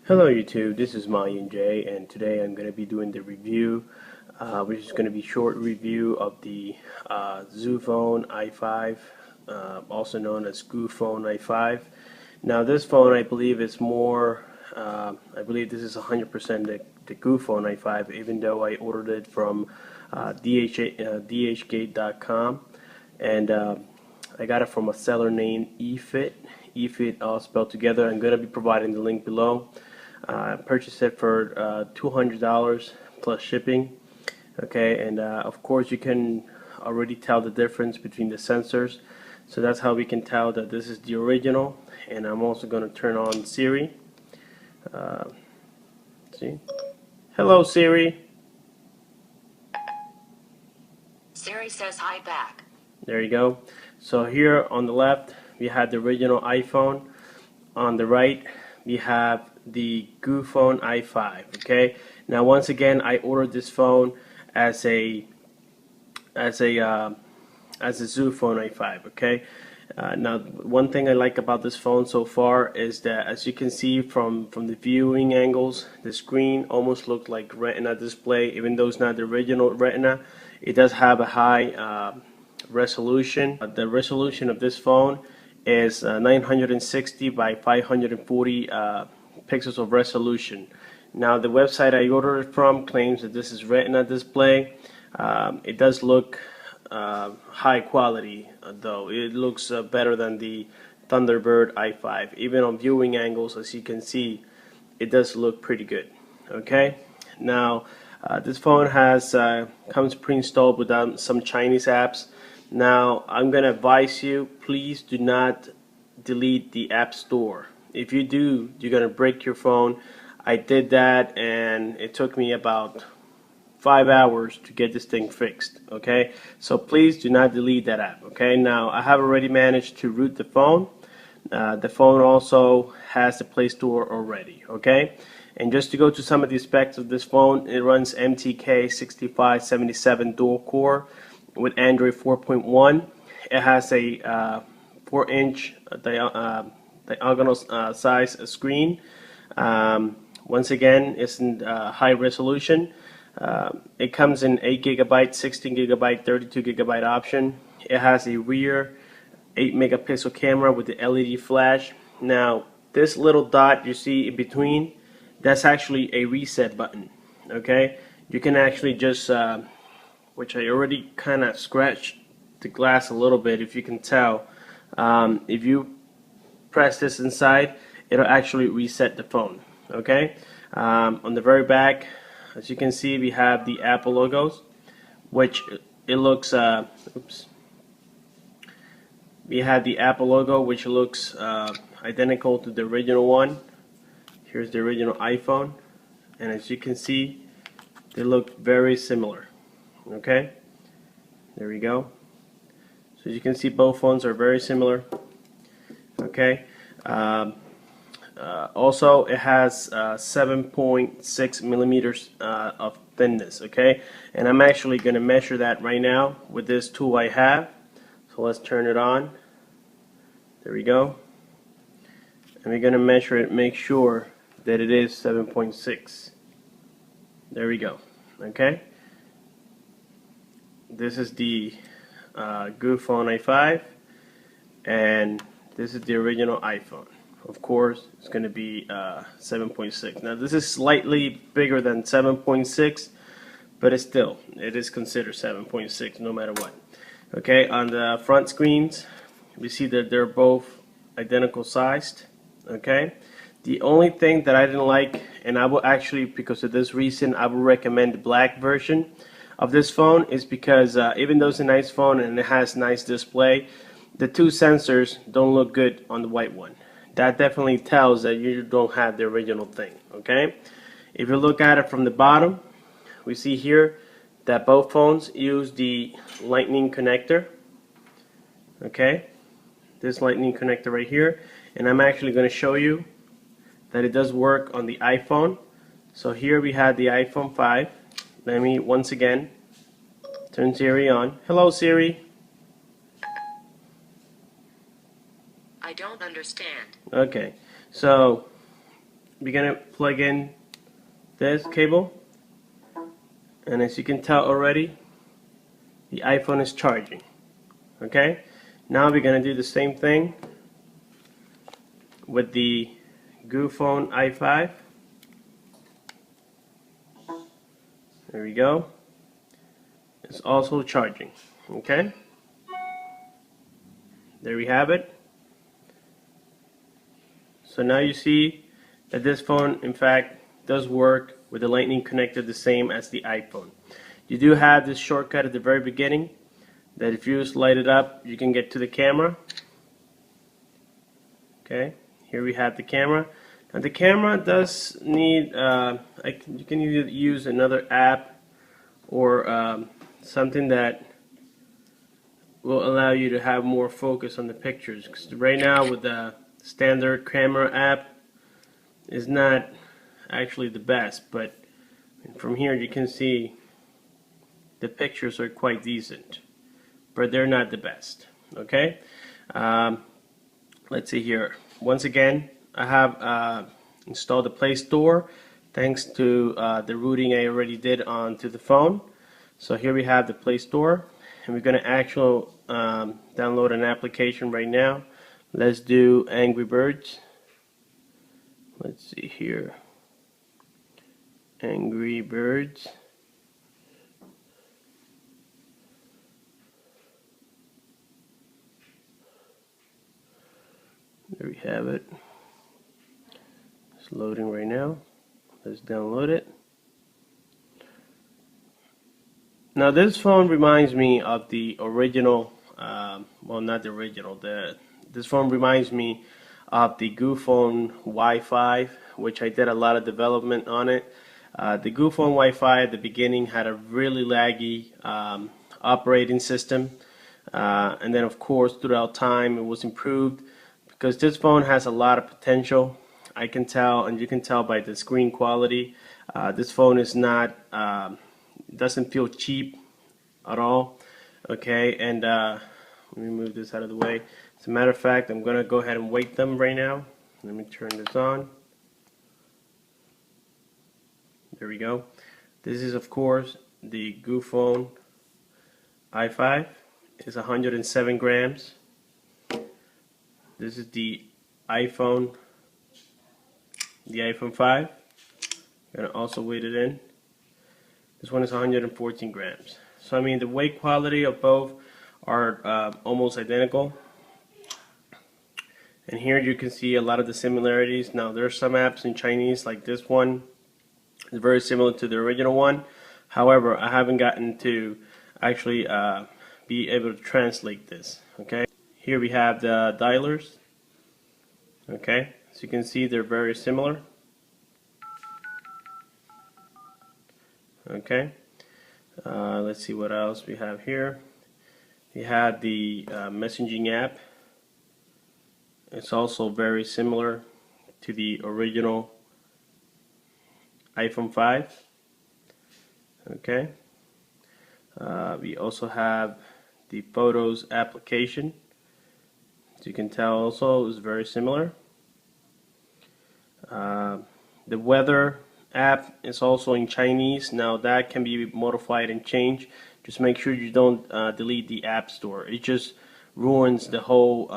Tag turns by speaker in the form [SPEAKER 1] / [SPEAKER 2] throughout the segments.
[SPEAKER 1] Hello YouTube, this is Mayan J, and today I'm going to be doing the review, which is going to be short review of the Zoophone i5, also known as Goophone i5. Now this phone, I believe, is more, I believe this is 100% the Goophone i5, even though I ordered it from dhgate.com, and I got it from a seller named eFit, all spelled together. I'm going to be providing the link below. Purchased it for $200 plus shipping. Okay, and of course you can already tell the difference between the sensors, so that's how we can tell that this is the original. And I'm also going to turn on Siri. See, hello Siri.
[SPEAKER 2] Siri says hi back.
[SPEAKER 1] There you go. So here on the left we have the original iPhone. On the right we have the Goophone i5. Okay, now once again I ordered this phone as a Zoophone i5. Okay, now one thing I like about this phone so far is that, as you can see from the viewing angles, the screen almost looks like Retina display. Even though it's not the original Retina, it does have a high resolution. The resolution of this phone is 960 by 540 pixels of resolution. Now the website I ordered it from claims that this is Retina display. It does look high quality, though. It looks better than the Thunderbird i5. Even on viewing angles, as you can see, it does look pretty good. Okay, now this phone has comes pre-installed with some Chinese apps. Now I'm gonna advise you, please do not delete the App Store. If you do, you're gonna break your phone. I did that and it took me about 5 hours to get this thing fixed. Okay, so please do not delete that app. Okay, now I have already managed to root the phone. The phone also has the Play Store already. Okay, and just to go to some of the specs of this phone, it runs MTK 6577 dual core with Android 4.1. It has a 4-inch diagonal size screen. Once again, it's in high resolution. It comes in 8 GB, 16 GB, 32 GB option. It has a rear 8 megapixel camera with the LED flash. Now this little dot you see in between, that's actually a reset button. Okay, you can actually just which I already kind of scratched the glass a little bit, if you can tell. If you press this inside, it'll actually reset the phone. Okay, on the very back, as you can see, we have the Apple logos, which it looks we have the Apple logo, which looks identical to the original one. Here's the original iPhone, and as you can see, they look very similar. Okay, there we go. So as you can see, both phones are very similar. Okay, also it has 7.6 millimeters of thinness. Okay, and I'm actually going to measure that right now with this tool I have. So let's turn it on. There we go, and we're going to measure it, make sure that it is 7.6. There we go. Okay, this is the Goophone i5, and this is the original iPhone. Of course, it's going to be 7.6. Now this is slightly bigger than 7.6, but it is considered 7.6 no matter what. Okay, on the front screens, we see that they're both identical sized. Okay, the only thing that I didn't like, and I will actually, because of this reason, I will recommend the black version of this phone, is because even though it's a nice phone and it has nice display, the two sensors don't look good on the white one. That definitely tells that you don't have the original thing. Okay, if you look at it from the bottom, we see here that both phones use the lightning connector. Okay, this lightning connector right here, and I'm actually going to show you that it does work on the iPhone. So here we have the iPhone 5. Let me once again turn Siri on. Hello Siri.
[SPEAKER 2] I don't understand.
[SPEAKER 1] Okay, so we're gonna plug in this cable, and as you can tell already, the iPhone is charging. Okay, now we're gonna do the same thing with the Phone i5. There we go. It's also charging. Okay, there we have it. So now you see that this phone in fact does work with the lightning connector the same as the iPhone. You do have this shortcut at the very beginning that if you just light it up you can get to the camera. Okay, here we have the camera. Now the camera does need, you can either use another app or something that will allow you to have more focus on the pictures. Because right now with the standard camera app is not actually the best, but from here you can see the pictures are quite decent, but they're not the best. Okay, let's see here. Once again, I have installed the Play Store thanks to the routing I already did onto the phone. So here we have the Play Store, and we're going to actually download an application right now. Let's do Angry Birds. Let's see here. Angry Birds. There we have it. It's loading right now. Let's download it. Now this phone reminds me of the original, well, not the original, this phone reminds me of the Phone Wi-Fi, which I did a lot of development on it. The Phone Wi-Fi at the beginning had a really laggy operating system, and then of course throughout time it was improved because this phone has a lot of potential. I can tell, and you can tell by the screen quality, this phone is not, doesn't feel cheap at all. Okay, and let me move this out of the way. As a matter of fact, I'm gonna go ahead and weight them right now. Let me turn this on. There we go. This is of course the Phone i5. It's 107 grams. This is the iPhone 5. I'm gonna also weight it in. This one is 114 grams. So I mean the weight quality of both are almost identical. And here you can see a lot of the similarities. Now there are some apps in Chinese, like this one is very similar to the original one. However, I haven't gotten to actually be able to translate this. Okay, here we have the dialers. Okay, so you can see they're very similar. Okay, let's see what else we have here. We have the messaging app. It's also very similar to the original iPhone 5. Okay, we also have the Photos application. As you can tell, also is very similar. The weather app is also in Chinese. Now that can be modified and changed. Just make sure you don't delete the App Store. It just ruins the whole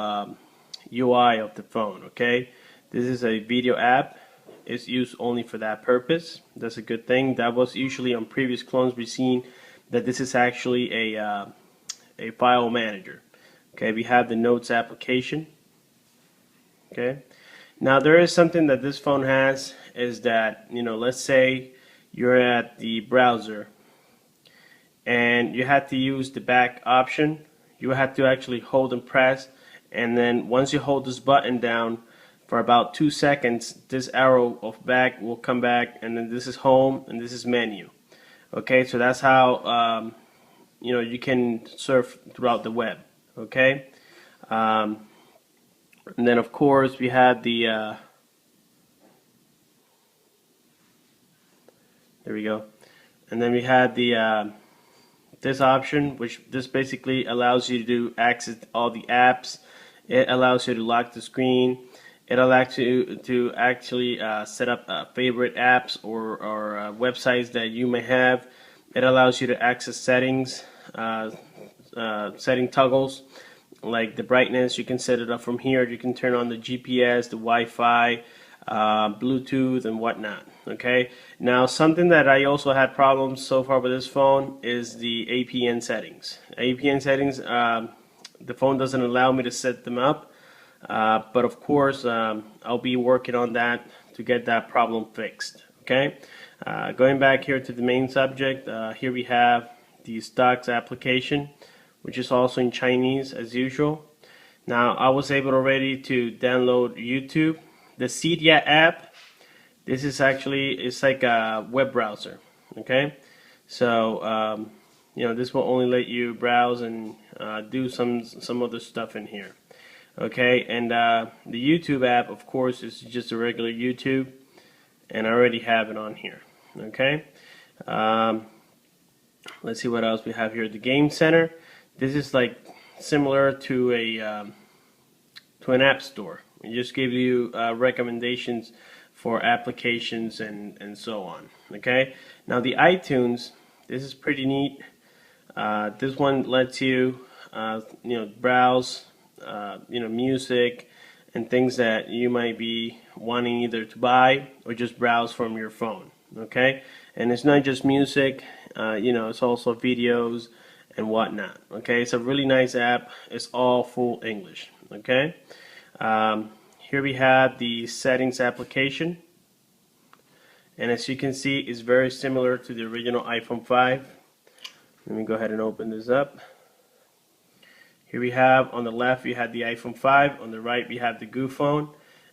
[SPEAKER 1] UI of the phone. Okay, this is a video app. It's used only for that purpose. That's a good thing. That was usually on previous clones we've seen that this is actually a file manager. Okay, we have the Notes application. Okay, now there is something that this phone has, is that, you know, let's say you're at the browser and you had to use the back option. You have to actually hold and press, and then once you hold this button down for about 2 seconds, this arrow of back will come back, and then this is home and this is menu. Okay, so that's how you know, you can surf throughout the web. Okay, and then of course we have the there we go, and then we had the this option, which this basically allows you to access all the apps. It allows you to lock the screen. it allows you to actually set up favorite apps or websites that you may have. It allows you to access settings, setting toggles like the brightness. You can set it up from here. You can turn on the GPS, the Wi-Fi, Bluetooth, and whatnot. Okay. Now, something that I also had problems so far with this phone is the APN settings. APN settings, the phone doesn't allow me to set them up, but of course, I'll be working on that to get that problem fixed. Okay. Going back here to the main subject, here we have the stocks application, which is also in Chinese as usual. Now, I was able already to download YouTube. The Cydia app, this is actually, it's like a web browser. Okay, so this will only let you browse and do some other stuff in here. Okay, and the YouTube app, of course, is just a regular YouTube, and I already have it on here. Okay, let's see what else we have here. The Game Center. This is like similar to an app store. It just gives you recommendations for applications and so on. Okay. Now the iTunes. This is pretty neat. This one lets you browse music and things that you might be wanting either to buy or just browse from your phone. Okay. And it's not just music. It's also videos and whatnot. Okay, it's a really nice app. It's all full English. Okay, here we have the settings application, and as you can see, it's very similar to the original iPhone 5. Let me go ahead and open this up. Here we have on the left we have the iPhone 5, on the right we have the Goo phone,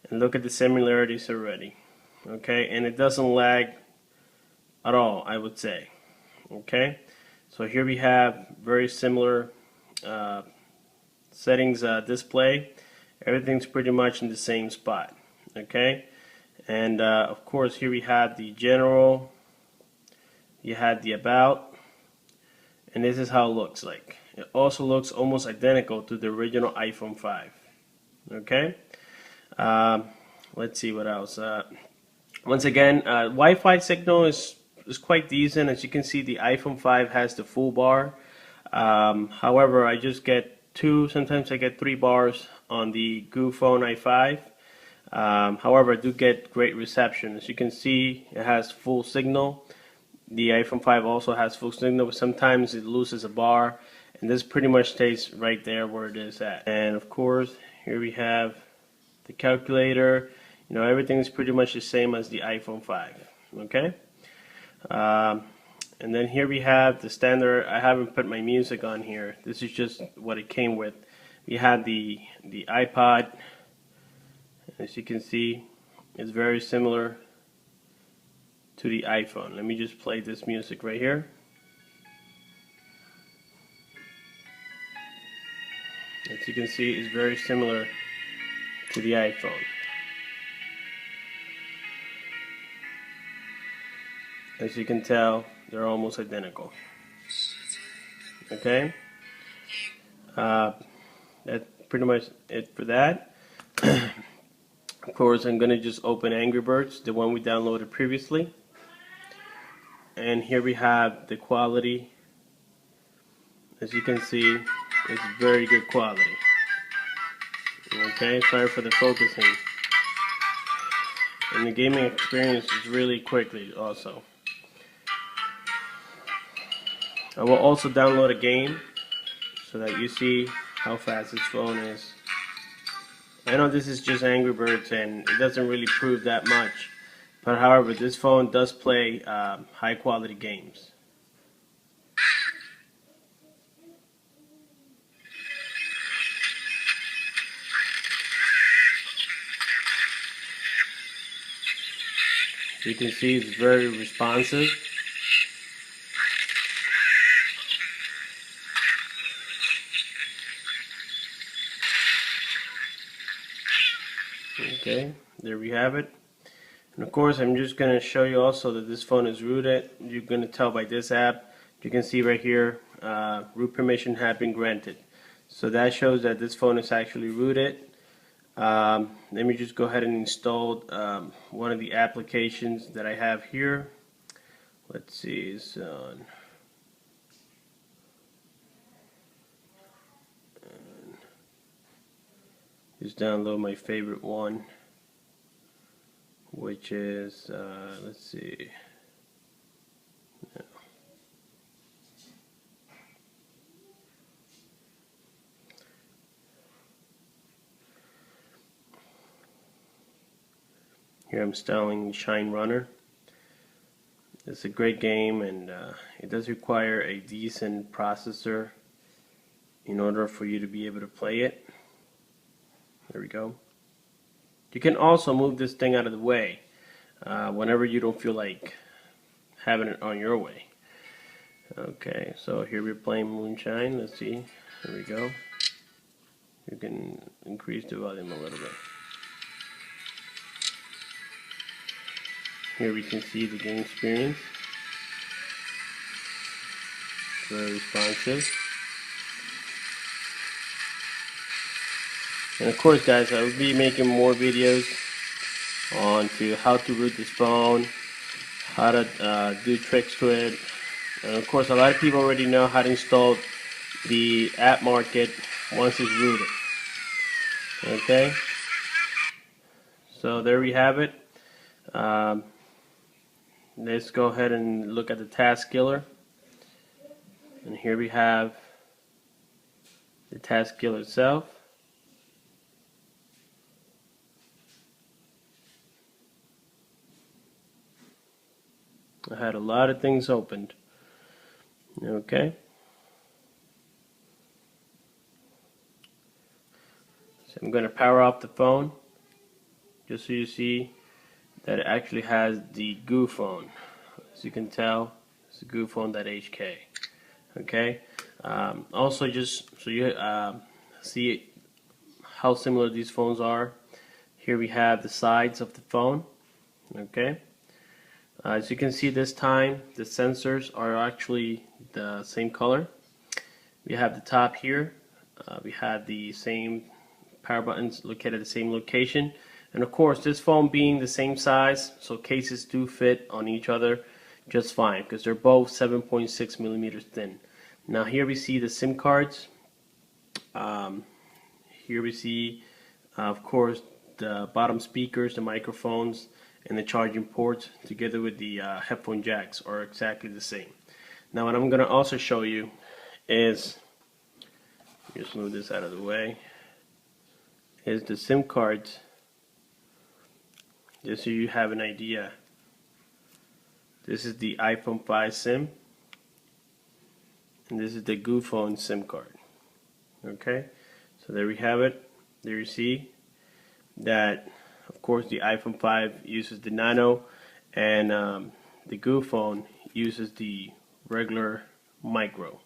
[SPEAKER 1] and look at the similarities already. Okay, and it doesn't lag at all, I would say. Okay, so here we have very similar settings display. Everything's pretty much in the same spot. Okay, and of course here we have the general, you had the about, and this is how it looks like. It also looks almost identical to the original iPhone 5. Okay, let's see what else. Once again, Wi-Fi signal is quite decent. As you can see, the iPhone 5 has the full bar. However, I just get 2, sometimes I get 3 bars on the Goo phone i5. However, I do get great reception. As you can see, it has full signal. The iPhone 5 also has full signal, but sometimes it loses a bar, and this pretty much stays right there where it is at. And of course, here we have the calculator. Everything is pretty much the same as the iPhone 5. Okay. And then here we have the standard. I haven't put my music on here. This is just what it came with. We had the iPod. As you can see, it's very similar to the iPhone. Let me just play this music right here. As you can see, it's very similar to the iPhone. As you can tell, they're almost identical. Okay, that's pretty much it for that. Of course, I'm gonna just open Angry Birds, the one we downloaded previously, and here we have the quality. As you can see, it's very good quality. Okay, sorry for the focusing. And the gaming experience is really quickly also. I will also download a game so that you see how fast this phone is. I know this is just Angry Birds and it doesn't really prove that much, but however, this phone does play high quality games. You can see it's very responsive. Okay, there we have it. And of course, I'm just going to show you also that this phone is rooted. You're going to tell by this app. You can see right here, root permission has been granted. So that shows that this phone is actually rooted. Let me just go ahead and install one of the applications that I have here. Let's see, it's on. Just download my favorite one, which is, let's see. Here I'm installing Shine Runner. It's a great game, and it does require a decent processor in order for you to be able to play it. There we go. You can also move this thing out of the way whenever you don't feel like having it on your way. Okay, so here we're playing Moonshine. Let's see. There we go. You can increase the volume a little bit. Here we can see the game experience. Very responsive. And of course, guys, I will be making more videos on how to root this phone, how to do tricks to it. And of course, a lot of people already know how to install the app market once it's rooted. Okay, so there we have it. Let's go ahead and look at the task killer. And here we have the task killer itself. I had a lot of things opened. Okay. So I'm going to power off the phone just so you see that it actually has the Goo phone. As you can tell, it's the Goo phone.hk. Okay. Also, just so you see how similar these phones are, here we have the sides of the phone. Okay. As you can see, this time the sensors are actually the same color. We have the top here. We have the same power buttons located at the same location. And of course, this phone being the same size, so cases do fit on each other just fine because they're both 7.6 millimeters thin. Now here we see the SIM cards. Here we see, of course, the bottom speakers, the microphones, and the charging ports together with the headphone jacks are exactly the same. Now what I'm going to also show you is, just move this out of the way, is the SIM cards, just so you have an idea. This is the iPhone 5 SIM, and this is the Goo phone SIM card. Okay, so there we have it. There you see that, of course, the iPhone 5 uses the Nano, and the Goo phone uses the regular Micro.